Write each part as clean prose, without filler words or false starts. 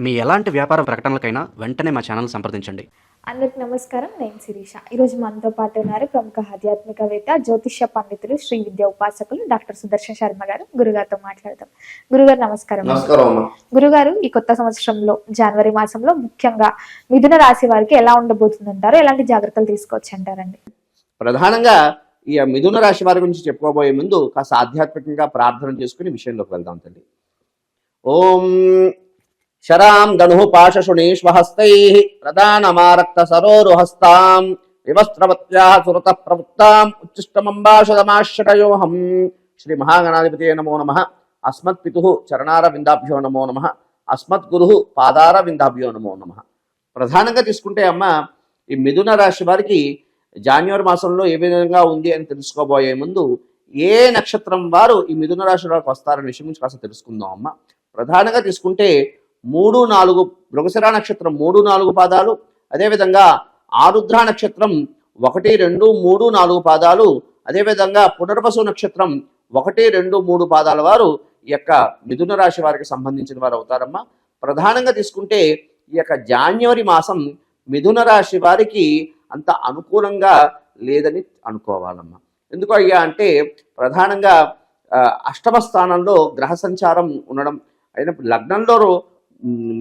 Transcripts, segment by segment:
మీ ఎలాంటి వ్యాపార ప్రకటనలకైనా వెంటనే మా ఛానల్ సంప్రదించండి. అందరికి నమస్కారం. నేను శిరీష. ఈరోజు మనతో పాటు ఉన్నారు ప్రముఖ ఆధ్యాత్మికవేత్త, జ్యోతిష్య పండితులు, శ్రీ విద్యా ఉపాసకులు డాక్టర్ సుదర్శన్ శర్మ గారు. గురుగారితో మాట్లాడతాం. గురుగారు నమస్కారం. గురుగారు, ఈ కొత్త సంవత్సరంలో జనవరి మాసంలో ముఖ్యంగా మిథున రాశి వారికి ఎలా ఉండబోతుందంటారు? ఎలాంటి జాగ్రత్తలు తీసుకోవచ్చు అంటారండి? ప్రధానంగా ఈ మిథున రాశి వారి గురించి చెప్పుకోబోయే ముందు కాస్త ఆధ్యాత్మికంగా ప్రార్థన చేసుకుని విషయంలోకి వెళ్దాం తల్లి. ఓం శరాం ధను పాశశుణీష్వహస్తై ప్రధానమారక్త సరోరుహస్తాం వివస్త్రవత్యా సురత ప్రవృత్తాం ఉచ్చిష్టమంబాషదమాశ్రయోహం. శ్రీ మహాగణాధిపతే నమో నమః. అస్మత్పితుః చరణారవిందాభ్యో నమో నమః. అస్మద్గురుః పాదారవిందాభ్యో నమో నమః. ప్రధానంగా తీసుకుంటే అమ్మ, ఈ మిథున రాశి వారికి జాన్యువరి మాసంలో ఏ విధంగా ఉంది అని తెలుసుకోబోయే ముందు ఏ నక్షత్రం వారు ఈ మిథున రాశి వారికి వస్తారనే విషయం గురించి కాస్త తెలుసుకుందాం అమ్మ. ప్రధానంగా తీసుకుంటే 3-4 మృగశిర నక్షత్రం 3-4 పాదాలు, అదేవిధంగా ఆరుద్ర నక్షత్రం 1, 2, 3, 4 పాదాలు, అదేవిధంగా పునర్వసు నక్షత్రం 1, 2, 3 పాదాల వారు ఈ యొక్క మిథున రాశి వారికి సంబంధించిన వారు అవుతారమ్మా. ప్రధానంగా తీసుకుంటే ఈ యొక్క జాన్యువరి మాసం మిథున రాశి వారికి అంత అనుకూలంగా లేదని అనుకోవాలమ్మా. ఎందుకు అయ్యా అంటే, ప్రధానంగా అష్టమ స్థానంలో గ్రహ సంచారం ఉండడం అయినప్పుడు లగ్నంలో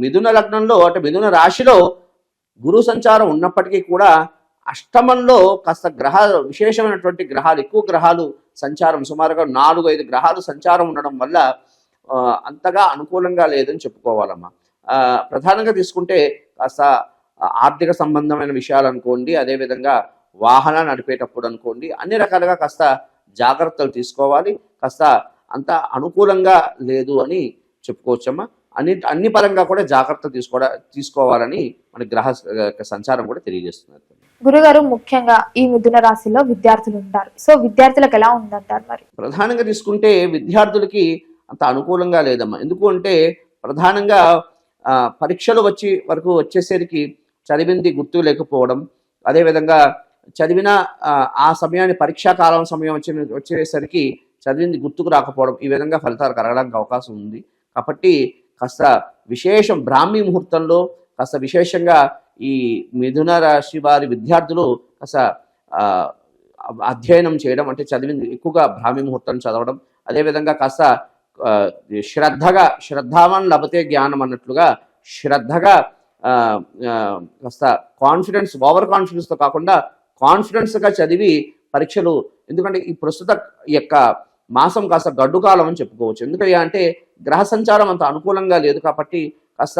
మిథున లగ్నంలో అంటే మిథున రాశిలో గురు సంచారం ఉన్నప్పటికీ కూడా అష్టమంలో కాస్త విశేషమైనటువంటి గ్రహాలు, ఎక్కువ గ్రహాలు సంచారం, సుమారుగా 4-5 గ్రహాలు సంచారం ఉండడం వల్ల అంతగా అనుకూలంగా లేదని చెప్పుకోవాలమ్మా. ప్రధానంగా తీసుకుంటే కాస్త ఆర్థిక సంబంధమైన విషయాలు అనుకోండి, అదేవిధంగా వాహనాలు నడిపేటప్పుడు అనుకోండి, అన్ని రకాలుగా కాస్త జాగ్రత్తలు తీసుకోవాలి. కాస్త అంత అనుకూలంగా లేదు అని చెప్పుకోవచ్చమ్మా. అన్ని పరంగా కూడా జాగ్రత్త తీసుకోవాలని మన గ్రహ సంచారం కూడా తెలియజేస్తున్నారు. గురుగారు, ముఖ్యంగా ఈ మిథున రాశిలో విద్యార్థులు ఉంటారు. సో విద్యార్థులకు ఎలా ఉందంటారు? మరి ప్రధానంగా తీసుకుంటే విద్యార్థులకి అంత అనుకూలంగా లేదమ్మా. ఎందుకు అంటే, ప్రధానంగా పరీక్షలు వచ్చేసరికి చదివింది గుర్తు లేకపోవడం, అదేవిధంగా చదివిన ఆ సమయాన్ని పరీక్షాకాలం సమయం వచ్చేసరికి చదివింది గుర్తుకు రాకపోవడం, ఈ విధంగా ఫలితాలు కలగడానికి అవకాశం ఉంది. కాబట్టి కాస్త విశేషం బ్రాహ్మీ ముహూర్తంలో కాస్త విశేషంగా ఈ మిథున రాశి వారి విద్యార్థులు కాస్త అధ్యయనం చేయడం, అంటే చదివింది ఎక్కువగా బ్రాహ్మీ ముహూర్తం చదవడం, అదేవిధంగా కాస్త శ్రద్ధావన్ లభతే జ్ఞానం అన్నట్లుగా శ్రద్ధగా కాస్త ఓవర్ కాన్ఫిడెన్స్తో కాకుండా కాన్ఫిడెన్స్గా చదివి పరీక్షలు, ఎందుకంటే ఈ ప్రస్తుత యొక్క మాసం కాస్త గడ్డు కాలం అని చెప్పుకోవచ్చు. ఎందుకంటే అంటే గ్రహ సంచారం అంత అనుకూలంగా లేదు కాబట్టి కాస్త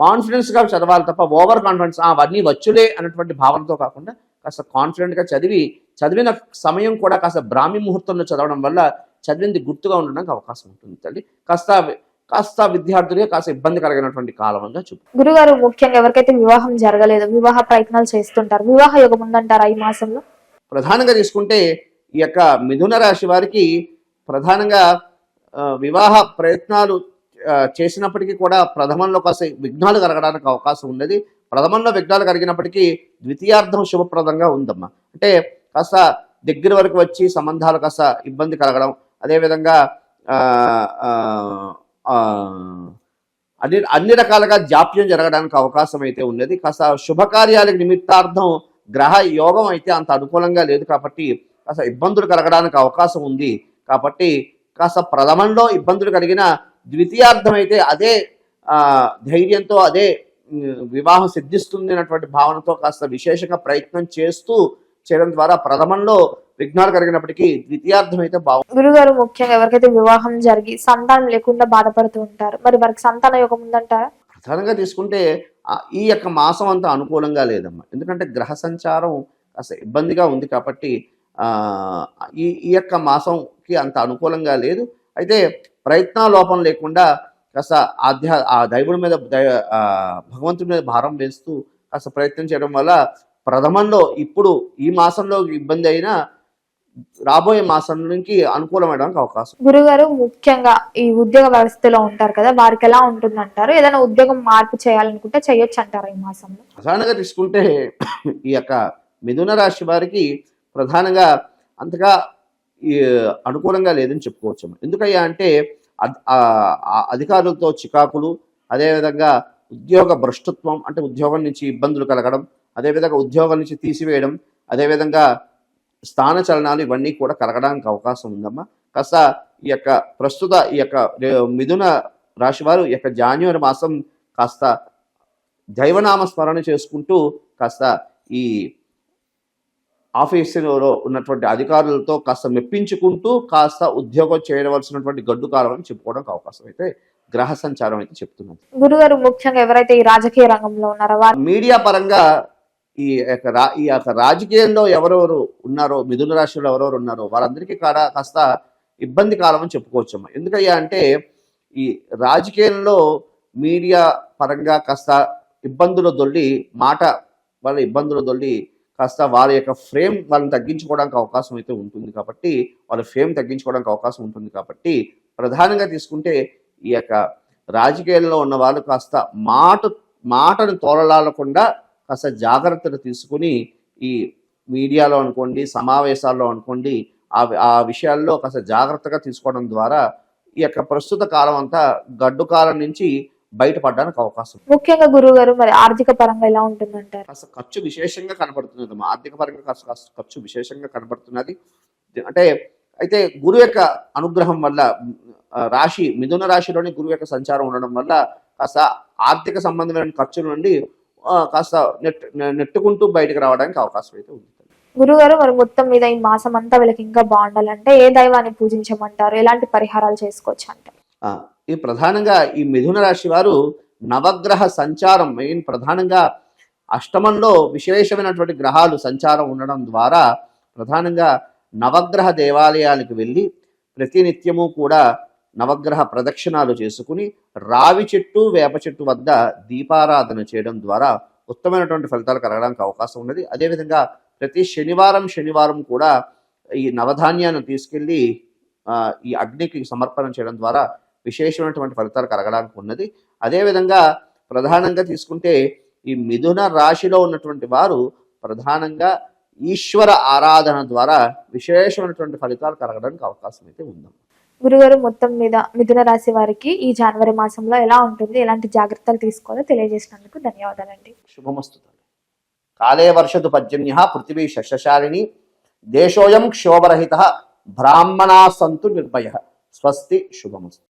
కాన్ఫిడెన్స్గా చదవాలి తప్ప ఓవర్ కాన్ఫిడెన్స్ అవన్నీ వచ్చులే అన్నటువంటి భావనతో కాకుండా కాస్త కాన్ఫిడెంట్గా చదివిన సమయం కూడా కాస్త బ్రాహ్మీ ముహూర్తంలో చదవడం వల్ల చదివింది గుర్తుగా ఉండడానికి అవకాశం ఉంటుంది తల్లి. కాస్త విద్యార్థులే కాస్త ఇబ్బంది కలిగినటువంటి కాలంగా చూపు. గురుగారు, ముఖ్యంగా ఎవరికైతే వివాహం జరగలేదు, వివాహ ప్రయత్నాలు చేస్తుంటారు, వివాహ యోగం ఉందంటారా ఈ మాసంలో? ప్రధానంగా తీసుకుంటే ఈ యొక్క మిథున రాశి వారికి ప్రధానంగా వివాహ ప్రయత్నాలు చేసినప్పటికీ కూడా ప్రథమంలో కాస్త విఘ్నాలు కలగడానికి అవకాశం ఉన్నది. ప్రథమంలో విఘ్నాలు కలిగినప్పటికీ ద్వితీయార్థం శుభప్రదంగా ఉందమ్మా. అంటే కాస్త దగ్గర వరకు వచ్చి సంబంధాలు కాస్త ఇబ్బంది కలగడం, అదేవిధంగా అన్ని రకాలుగా జాప్యం జరగడానికి అవకాశం అయితే ఉన్నది. కాస్త శుభకార్యాలకు నిమిత్తార్థం గ్రహ యోగం అయితే అంత అనుకూలంగా లేదు కాబట్టి కాస్త ఇబ్బందులు కలగడానికి అవకాశం ఉంది. కాబట్టి కాస్త ప్రథమంలో ఇబ్బందులు కలిగిన ద్వితీయార్థం అయితే అదే ధైర్యంతో అదే వివాహం సిద్ధిస్తుంది అన్నటువంటి భావనతో కాస్త విశేషంగా ప్రయత్నం చేయడం ద్వారా ప్రథమంలో విఘ్నాలు కలిగినప్పటికీ ద్వితీయార్థం అయితే బాగుంది. గురుగారు, ముఖ్యంగా ఎవరికైతే వివాహం జరిగి సంతానం లేకుండా బాధపడుతూ ఉంటారు, మరి వారికి సంతాన యోగం ఉందంటారా? ప్రధానంగా తీసుకుంటే ఈ యొక్క మాసం అంతా అనుకూలంగా లేదమ్మా. ఎందుకంటే గ్రహ సంచారం కాస్త ఇబ్బందిగా ఉంది కాబట్టి ఈ యొక్క మాసంకి అంత అనుకూలంగా లేదు. అయితే ప్రయత్నాలోపం లేకుండా కాస్త దైవుడి మీద భగవంతుడి మీద భారం వేస్తూ కాస్త ప్రయత్నం చేయడం వల్ల ప్రథమంలో ఇప్పుడు ఈ మాసంలో ఇబ్బంది అయినా రాబోయే మాసం నుంచి అనుకూలమవడానికి అవకాశం. గురుగారు, ముఖ్యంగా ఈ ఉద్యోగ వ్యవస్థలో ఉంటారు కదా, వారికి ఎలా ఉంటుందంటారు? ఏదైనా ఉద్యోగం మార్పు చేయాలనుకుంటే చేయొచ్చు అంటారా ఈ మాసంలో? ప్రధానంగా తీసుకుంటే ఈ యొక్క మిథున రాశి వారికి ప్రధానంగా అంతగా అనుకూలంగా లేదని చెప్పుకోవచ్చు. ఎందుకయ్యా అంటే అధికారులతో చికాకులు, అదేవిధంగా ఉద్యోగ భ్రష్టత్వం అంటే ఉద్యోగం నుంచి ఇబ్బందులు కలగడం, అదేవిధంగా ఉద్యోగం నుంచి తీసివేయడం, అదేవిధంగా స్థాన చలనాలు ఇవన్నీ కూడా కలగడానికి అవకాశం ఉందమ్మా. కాస్త ఈ యొక్క ప్రస్తుత ఈ యొక్క మిథున రాశి వారు ఈ యొక్క జాన్యువరి మాసం కాస్త దైవనామ స్మరణ చేసుకుంటూ కాస్త ఈ ఆఫీసులో ఉన్నటువంటి అధికారులతో కాస్త మెప్పించుకుంటూ కాస్త ఉద్యోగం చేయవలసినటువంటి గడ్డు కాలం అని చెప్పుకోవడానికి అవకాశం అయితే గ్రహ సంచారం అయితే చెప్తున్నాను. గురుగారు ముఖ్యంగా ఎవరైతే ఈ రాజకీయ రంగంలో ఉన్నారో వారు మీడియా పరంగా ఈ యొక్క రాజకీయంలో ఎవరెవరు ఉన్నారో, మిథున రాశిలో ఎవరెవరు ఉన్నారో వారందరికీ కూడా కాస్త ఇబ్బంది కాలం అని చెప్పుకోవచ్చమ్మా. ఎందుకయ్యా అంటే ఈ రాజకీయంలో మీడియా పరంగా కాస్త ఇబ్బందులు దొల్లి వాళ్ళ ఇబ్బందులు దొల్లి కాస్త వారి యొక్క ఫ్రేమ్ వాళ్ళని తగ్గించుకోవడానికి అవకాశం అయితే ఉంటుంది కాబట్టి, వాళ్ళ ఫేమ్ తగ్గించుకోవడానికి అవకాశం ఉంటుంది కాబట్టి ప్రధానంగా తీసుకుంటే ఈ యొక్క రాజకీయాల్లో ఉన్న వాళ్ళు కాస్త మాటను తోలలాడకుండా కాస్త జాగ్రత్తలు తీసుకుని ఈ మీడియాలో అనుకోండి, సమావేశాల్లో అనుకోండి, ఆ విషయాల్లో కాస్త జాగ్రత్తగా తీసుకోవడం ద్వారా ఈ యొక్క ప్రస్తుత కాలం అంతా గడ్డు కాలం నుంచి బయటపడడానికి అవకాశం. ముఖ్యంగా గురువు గారు మరి ఆర్థిక పరంగా ఎలా ఉంటుందంటారు? కాస్త ఖర్చు విశేషంగా కనబడుతున్నది, ఆర్థిక పరంగా కాస్త ఖర్చు విశేషంగా కనబడుతున్నది. అయితే గురువు యొక్క అనుగ్రహం వల్ల మిథున రాశిలోని గురువు యొక్క సంచారం ఉండడం వల్ల కాస్త ఆర్థిక సంబంధమైన ఖర్చుల నుండి కాస్త నెట్టుకుంటూ బయటకు రావడానికి అవకాశం అయితే ఉంది. గురుగారు మరి మొత్తం మీద ఈ మాసం అంతా వీళ్ళకి ఇంకా బాగుండాలంటే ఏ దైవాన్ని పూజించమంటారు, ఎలాంటి పరిహారాలు చేసుకోవచ్చు అంటారు? ఈ ప్రధానంగా ఈ మిథున రాశి వారు నవగ్రహ సంచారం మెయిన్ ప్రధానంగా అష్టమంలో విశేషమైనటువంటి గ్రహాలు సంచారం ఉండడం ద్వారా ప్రధానంగా నవగ్రహ దేవాలయాలకు వెళ్ళి ప్రతినిత్యము కూడా నవగ్రహ ప్రదక్షిణాలు చేసుకుని రావి చెట్టు వేప చెట్టు వద్ద దీపారాధన చేయడం ద్వారా ఉత్తమమైనటువంటి ఫలితాలు కలగడానికి అవకాశం ఉన్నది. అదేవిధంగా ప్రతి శనివారం కూడా ఈ నవధాన్యాన్ని తీసుకెళ్ళి ఈ అగ్నికి సమర్పణ చేయడం ద్వారా విశేషమైనటువంటి ఫలితాలు కలగడానికి ఉన్నది. అదేవిధంగా ప్రధానంగా తీసుకుంటే ఈ మిథున రాశిలో ఉన్నటువంటి వారు ప్రధానంగా ఈశ్వర ఆరాధన ద్వారా విశేషమైనటువంటి ఫలితాలు కలగడానికి అవకాశం అయితే ఉంది. గురుగారు మొత్తం మీద మిథున రాశి వారికి ఈ జనవరి మాసంలో ఎలా ఉంటుంది, ఎలాంటి జాగ్రత్తలు తీసుకోవాలో తెలియజేసినందుకు ధన్యవాదాలండి. శుభమస్తు. కాలే వర్షతు పర్జన్య పృథివీ శస్యశాలిని దేశోయం క్షోభరహిత బ్రాహ్మణా సంతు నిర్భయ. స్వస్తి. శుభమస్తు.